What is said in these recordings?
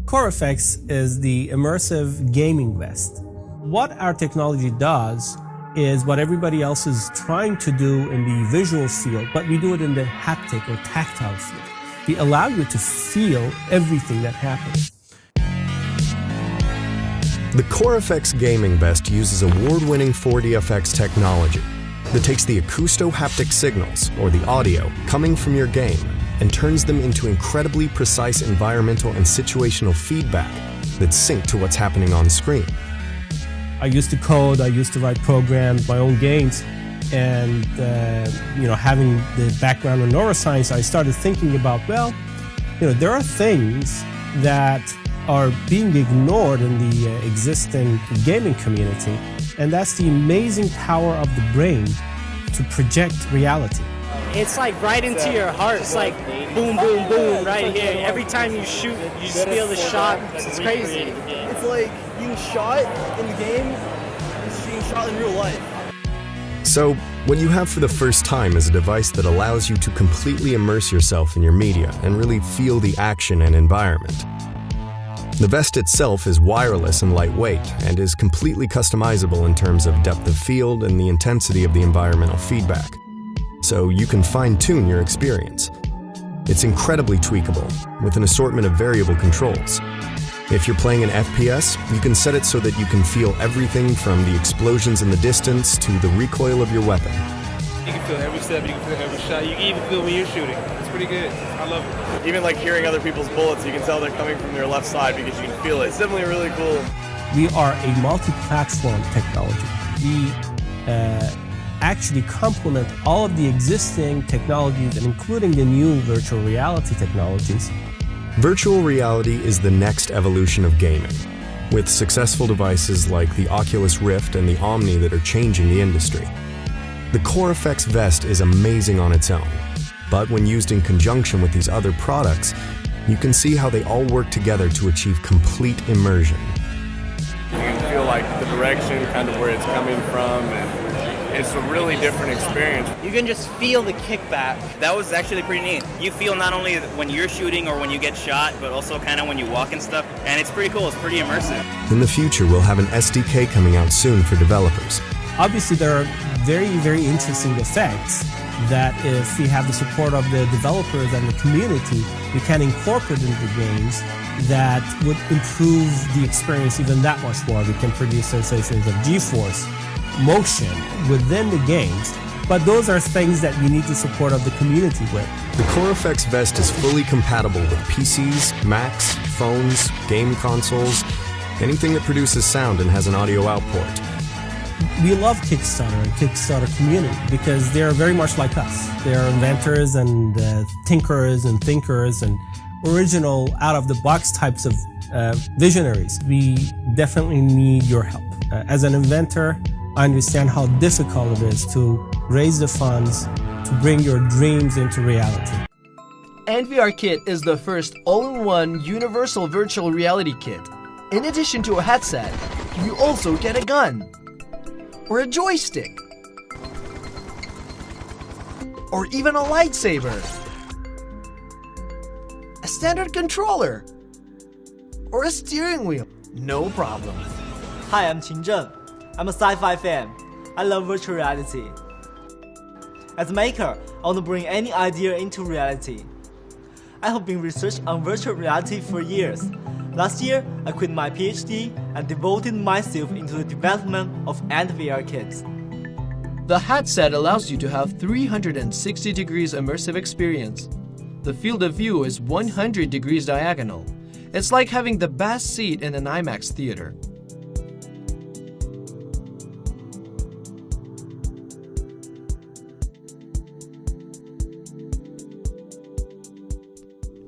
KOR-FX is the immersive gaming vest. What our technology does is what everybody else is trying to do in the visual field, but we do it in the haptic or tactile field. We allow you to feel everything that happens. The KOR-FX gaming vest uses award-winning 4DFX technology that takes the acousto-haptic signals, or the audio, coming from your game and turns them into incredibly precise environmental and situational feedback that sync to what's happening on screen. I used to code, I used to write programs, my own games, and having the background in neuroscience, I started thinking about, there are things that are being ignored in the existing gaming community, and that's the amazing power of the brain to project reality. It's like right into your heart. It's like boom, boom, boom, right here. Every time you shoot, you just feel the shot. It's crazy. It's like being shot in the game is being shot in real life. So, what you have for the first time is a device that allows you to completely immerse yourself in your media and really feel the action and environment. The vest itself is wireless and lightweight and is completely customizable in terms of depth of field and the intensity of the environmental feedback. So you can fine-tune your experience. It's incredibly tweakable, with an assortment of variable controls. If you're playing an FPS, you can set it so that you can feel everything from the explosions in the distance to the recoil of your weapon. You can feel every step, you can feel every shot, you can even feel when you're shooting. It's pretty good. I love it. Even like hearing other people's bullets, you can tell they're coming from their left side because you can feel it. It's definitely really cool. We are a multi-platform technology. We actually complement all of the existing technologies, and including the new virtual reality technologies. Virtual reality is the next evolution of gaming, with successful devices like the Oculus Rift and the Omni that are changing the industry. The KOR-FX vest is amazing on its own, but when used in conjunction with these other products, you can see how they all work together to achieve complete immersion. You can feel like the direction, kind of where it's coming from, and it's a really different experience. You can just feel the kickback. That was actually pretty neat. You feel not only when you're shooting or when you get shot, but also kind of when you walk and stuff. And it's pretty cool. It's pretty immersive. In the future, we'll have an SDK coming out soon for developers. Obviously, there are very, very interesting effects that if we have the support of the developers and the community, we can incorporate into the games that would improve the experience even that much more. We can produce sensations of G-force, motion within the games, but those are things that we need the support of the community with. The KOR-FX vest is fully compatible with PCs, Macs, phones, game consoles, anything that produces sound and has an audio output. We love Kickstarter and Kickstarter community because they are very much like us. They are inventors and tinkerers and thinkers and original out-of-the-box types of visionaries. We definitely need your help. As an inventor, I understand how difficult it is to raise the funds to bring your dreams into reality. NVR Kit is the first all-in-one universal virtual reality kit. In addition to a headset, you also get a gun, or a joystick, or even a lightsaber, a standard controller, or a steering wheel. No problem. Hi, I'm Qin Zheng. I'm a sci-fi fan. I love virtual reality. As a maker, I want to bring any idea into reality. I have been researching on virtual reality for years. Last year, I quit my PhD and devoted myself into the development of NVR Kits. The headset allows you to have 360 degrees immersive experience. The field of view is 100 degrees diagonal. It's like having the best seat in an IMAX theater.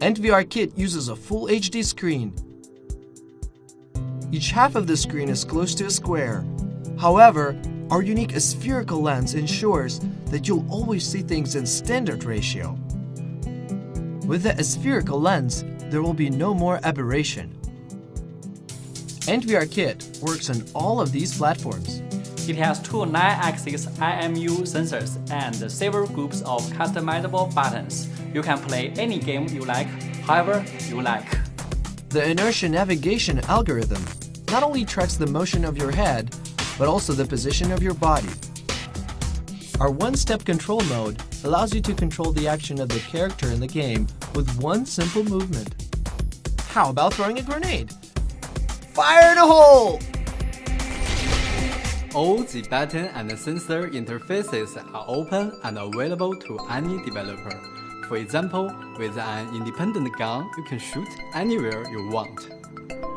NVR Kit uses a full HD screen. Each half of the screen is close to a square. However, our unique spherical lens ensures that you'll always see things in standard ratio. With the spherical lens, there will be no more aberration. NVR Kit works on all of these platforms. It has two 9-axis IMU sensors and several groups of customizable buttons. You can play any game you like, however you like. The inertia navigation algorithm not only tracks the motion of your head, but also the position of your body. Our one-step control mode allows you to control the action of the character in the game with one simple movement. How about throwing a grenade? Fire in a hole! All the button and sensor interfaces are open and available to any developer. For example, with an independent gun, you can shoot anywhere you want.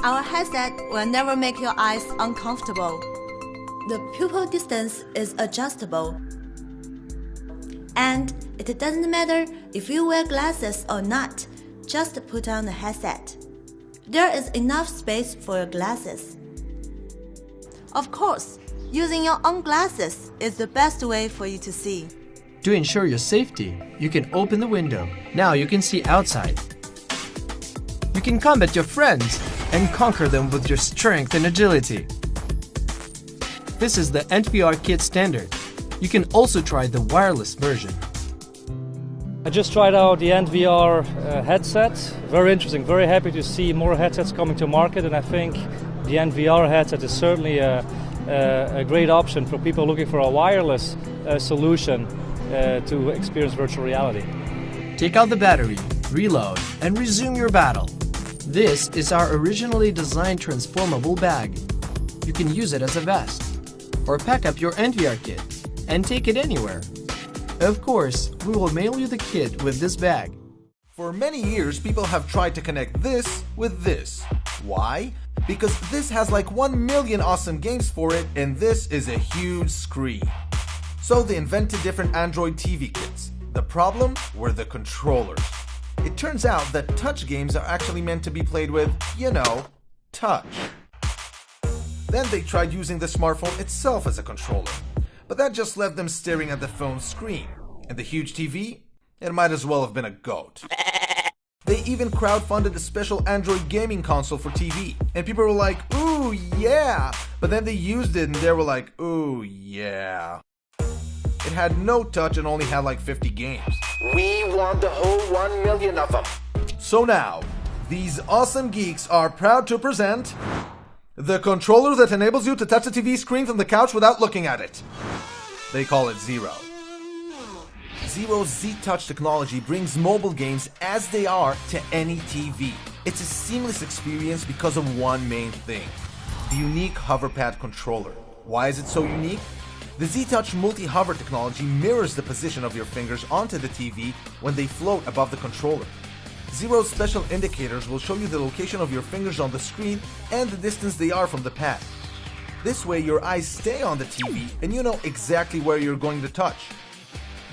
Our headset will never make your eyes uncomfortable. The pupil distance is adjustable. And it doesn't matter if you wear glasses or not, just put on the headset. There is enough space for your glasses. Of course, using your own glasses is the best way for you to see. To ensure your safety, you can open the window. Now you can see outside. You can combat your friends and conquer them with your strength and agility. This is the NVR Kit standard. You can also try the wireless version. I just tried out the NVR headset. Very interesting, very happy to see more headsets coming to market, and I think the NVR headset is certainly a great option for people looking for a wireless solution to experience virtual reality. Take out the battery, reload, and resume your battle. This is our originally designed transformable bag. You can use it as a vest, or pack up your NVR kit and take it anywhere. Of course, we will mail you the kit with this bag. For many years, people have tried to connect this with this. Why? Because this has like 1 million awesome games for it, and this is a huge screen. So they invented different Android TV kits. The problem were the controllers. It turns out that touch games are actually meant to be played with, touch. Then they tried using the smartphone itself as a controller. But that just left them staring at the phone's screen. And the huge TV? It might as well have been a goat. They even crowdfunded a special Android gaming console for TV. And people were like, ooh, yeah! But then they used it and they were like, ooh, yeah. It had no touch and only had like 50 games. We want the whole 1 million of them. So now, these awesome geeks are proud to present the controller that enables you to touch the TV screen from the couch without looking at it. They call it Zero. Zero's Z-Touch technology brings mobile games as they are to any TV. It's a seamless experience because of one main thing: the unique hoverpad controller. Why is it so unique? The Z-Touch multi-hover technology mirrors the position of your fingers onto the TV when they float above the controller. Zero's special indicators will show you the location of your fingers on the screen and the distance they are from the pad. This way your eyes stay on the TV and you know exactly where you're going to touch,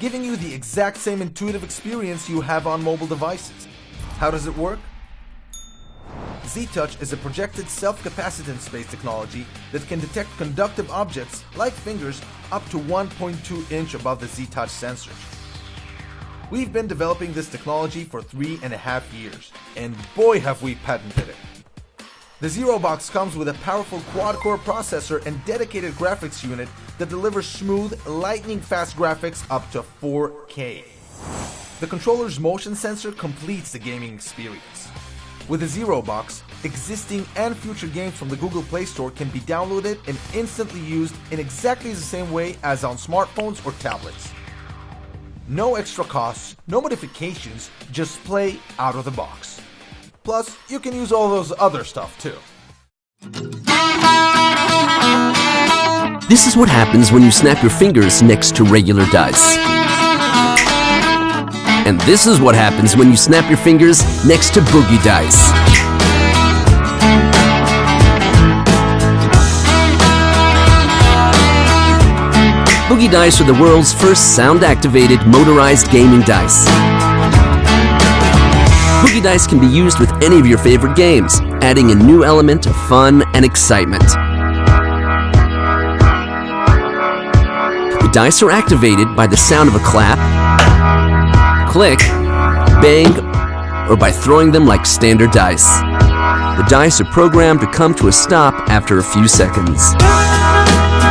giving you the exact same intuitive experience you have on mobile devices. How does it work? Z-Touch is a projected self-capacitance space technology that can detect conductive objects, like fingers, up to 1.2 inch above the Z-Touch sensors. We've been developing this technology for 3.5 years, and boy have we patented it. The ZeroBox comes with a powerful quad-core processor and dedicated graphics unit that delivers smooth, lightning-fast graphics up to 4K. The controller's motion sensor completes the gaming experience. With the ZeroBox, existing and future games from the Google Play Store can be downloaded and instantly used in exactly the same way as on smartphones or tablets. No extra costs, no modifications, just play out of the box. Plus, you can use all those other stuff too. This is what happens when you snap your fingers next to regular dice. And this is what happens when you snap your fingers next to Boogie Dice. Boogie Dice are the world's first sound-activated, motorized gaming dice. Boogie Dice can be used with any of your favorite games, adding a new element of fun and excitement. The dice are activated by the sound of a clap, click, bang, or by throwing them like standard dice. The dice are programmed to come to a stop after a few seconds.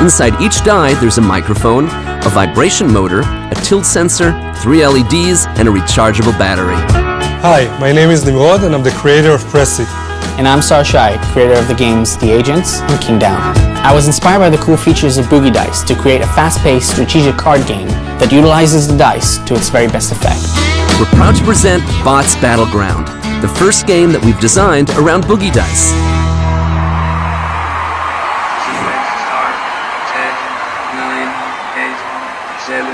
Inside each die, there's a microphone, a vibration motor, a tilt sensor, 3 LEDs, and a rechargeable battery. Hi, my name is Nimrod and I'm the creator of Press It. and I'm Sarshai, creator of the games The Agents and Kingdown. I was inspired by the cool features of Boogie Dice to create a fast-paced strategic card game that utilizes the dice to its very best effect. We're proud to present Bots Battleground, the first game that we've designed around Boogie Dice. 10, 9, 8, 7,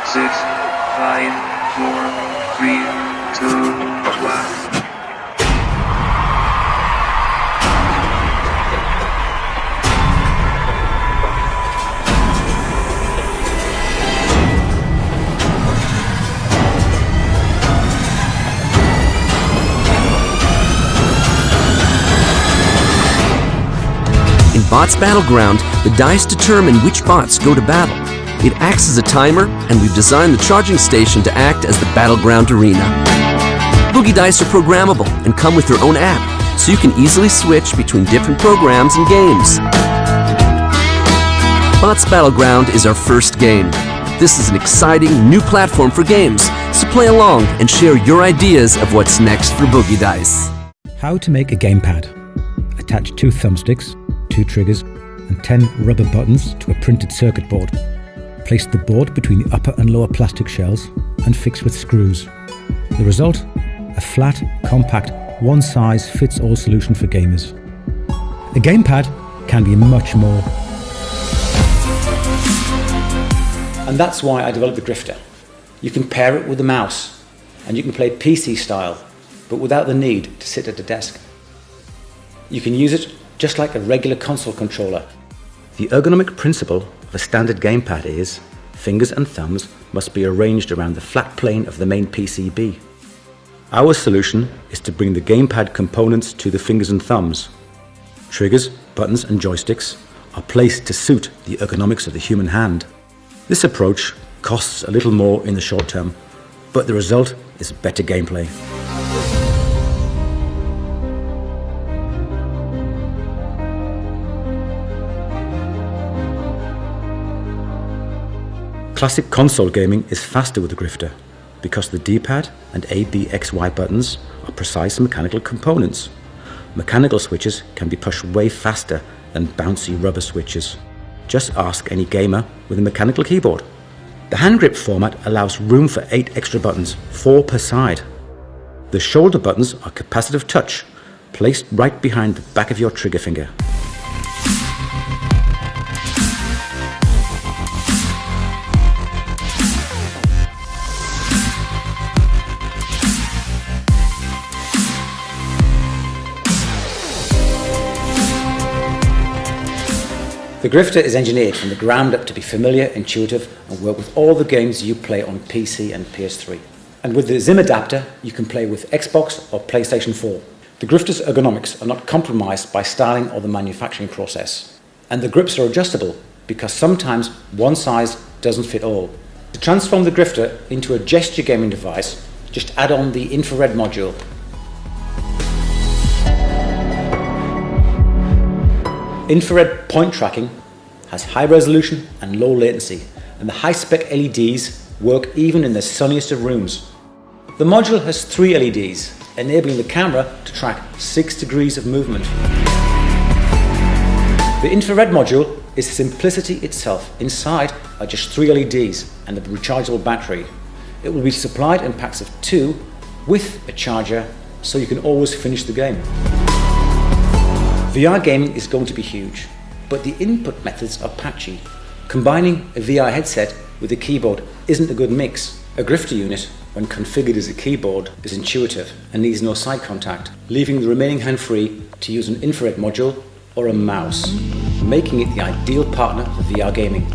6, 5, 4, 3, 2, 1. In Bots Battleground, the dice determine which bots go to battle. It acts as a timer, and we've designed the charging station to act as the battleground arena. Boogie Dice are programmable and come with their own app, so you can easily switch between different programs and games. Bots Battleground is our first game. This is an exciting new platform for games, so play along and share your ideas of what's next for Boogie Dice. How to make a gamepad. Attach 2 thumbsticks, 2 triggers, and 10 rubber buttons to a printed circuit board. Place the board between the upper and lower plastic shells and fix with screws. The result? A flat, compact, one-size-fits-all solution for gamers. A gamepad can be much more. And that's why I developed the Grifter. You can pair it with a mouse, and you can play PC style, but without the need to sit at a desk. You can use it just like a regular console controller. The ergonomic principle of a standard gamepad is fingers and thumbs must be arranged around the flat plane of the main PCB. Our solution is to bring the gamepad components to the fingers and thumbs. Triggers, buttons and joysticks are placed to suit the ergonomics of the human hand. This approach costs a little more in the short term, but the result is better gameplay. Classic console gaming is faster with the Grifter because the D-pad and ABXY buttons are precise mechanical components. Mechanical switches can be pushed way faster than bouncy rubber switches. Just ask any gamer with a mechanical keyboard. The hand grip format allows room for 8 extra buttons, 4 per side. The shoulder buttons are capacitive touch, placed right behind the back of your trigger finger. The Grifter is engineered from the ground up to be familiar, intuitive, and work with all the games you play on PC and PS3. And with the ZIM adapter, you can play with Xbox or PlayStation 4. The Grifter's ergonomics are not compromised by styling or the manufacturing process. And the grips are adjustable because sometimes one size doesn't fit all. To transform the Grifter into a gesture gaming device, just add on the infrared module. Infrared point tracking has high resolution and low latency, and the high-spec LEDs work even in the sunniest of rooms. The module has 3 LEDs, enabling the camera to track 6 degrees of movement. The infrared module is simplicity itself. Inside are just 3 LEDs and a rechargeable battery. It will be supplied in packs of 2 with a charger, so you can always finish the game. VR gaming is going to be huge, but the input methods are patchy. Combining a VR headset with a keyboard isn't a good mix. A Grifter unit, when configured as a keyboard, is intuitive and needs no side contact, leaving the remaining hand free to use an infrared module or a mouse, making it the ideal partner for VR gaming.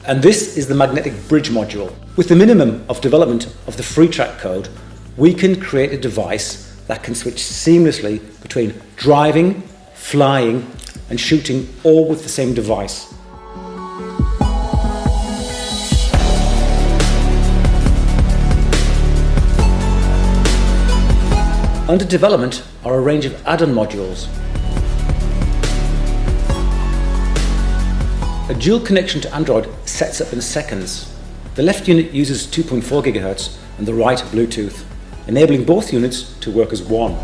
And this is the magnetic bridge module. With the minimum of development of the free track code, we can create a device that can switch seamlessly between driving, flying, and shooting, all with the same device. Under development are a range of add-on modules. A dual connection to Android sets up in seconds. The left unit uses 2.4 GHz and the right Bluetooth, enabling both units to work as one.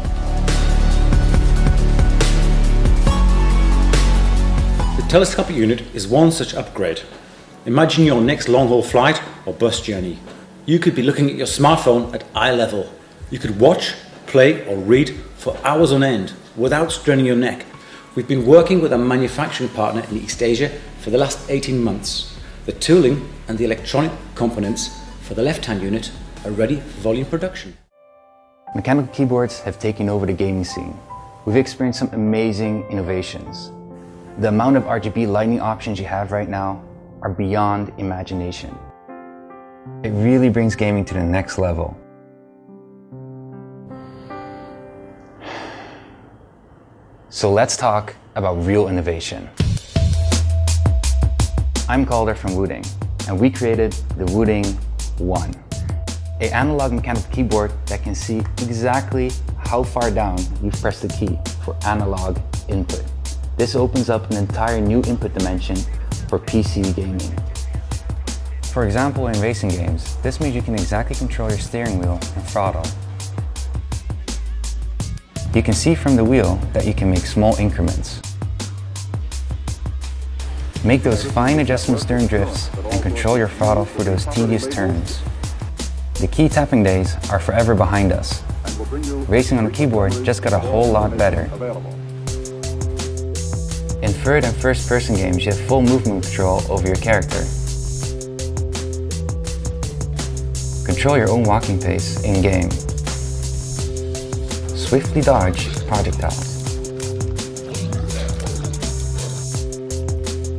The telescopic unit is one such upgrade. Imagine your next long-haul flight or bus journey. You could be looking at your smartphone at eye level. You could watch, play or read for hours on end without straining your neck. We've been working with a manufacturing partner in East Asia for the last 18 months. The tooling and the electronic components for the left-hand unit are ready for volume production. Mechanical keyboards have taken over the gaming scene. We've experienced some amazing innovations. The amount of RGB lighting options you have right now are beyond imagination. It really brings gaming to the next level. So let's talk about real innovation. I'm Calder from Wooding, and we created the Wooding 1, an analog mechanical keyboard that can see exactly how far down you've pressed the key for analog input. This opens up an entire new input dimension for PC gaming. For example, in racing games, this means you can exactly control your steering wheel and throttle. You can see from the wheel that you can make small increments. Make those fine adjustments during drifts and control your throttle for those tedious turns. The key tapping days are forever behind us. Racing on a keyboard just got a whole lot better. In third and first person games, you have full movement control over your character. Control your own walking pace in-game. Swiftly dodge projectiles.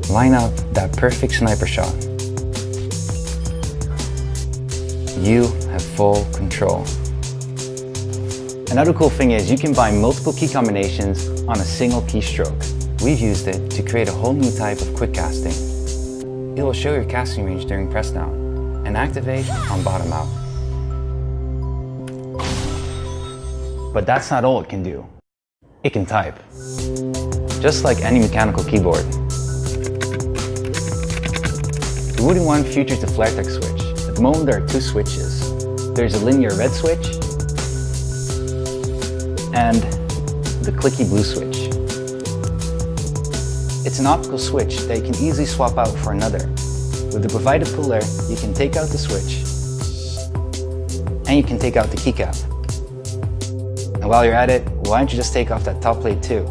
Line up that perfect sniper shot. You have full control. Another cool thing is you can bind multiple key combinations on a single keystroke. We've used it to create a whole new type of quick casting. It will show your casting range during press down and activate on bottom out. But that's not all it can do. It can type. Just like any mechanical keyboard. The Wooding 1 features the flare text switch. At the moment there are two switches. There's a linear red switch and the clicky blue switch. It's an optical switch that you can easily swap out for another. With the provided puller, you can take out the switch and you can take out the keycap. And while you're at it, why don't you just take off that top plate too?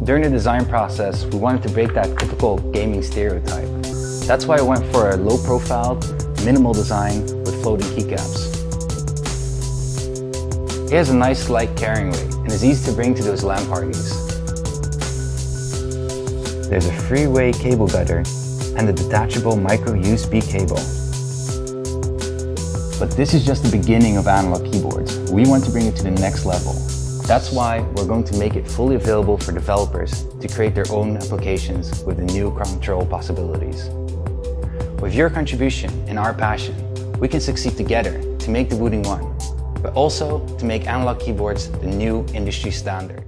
During the design process, we wanted to break that typical gaming stereotype. That's why I went for a low-profile, minimal design with floating keycaps. It has a nice light carrying weight and is easy to bring to those LAN parties. There's a three-way cable gutter and a detachable micro USB cable. But this is just the beginning of analog keyboards. We want to bring it to the next level. That's why we're going to make it fully available for developers to create their own applications with the new control possibilities. With your contribution and our passion, we can succeed together to make the Wooding 1, but also to make analog keyboards the new industry standard.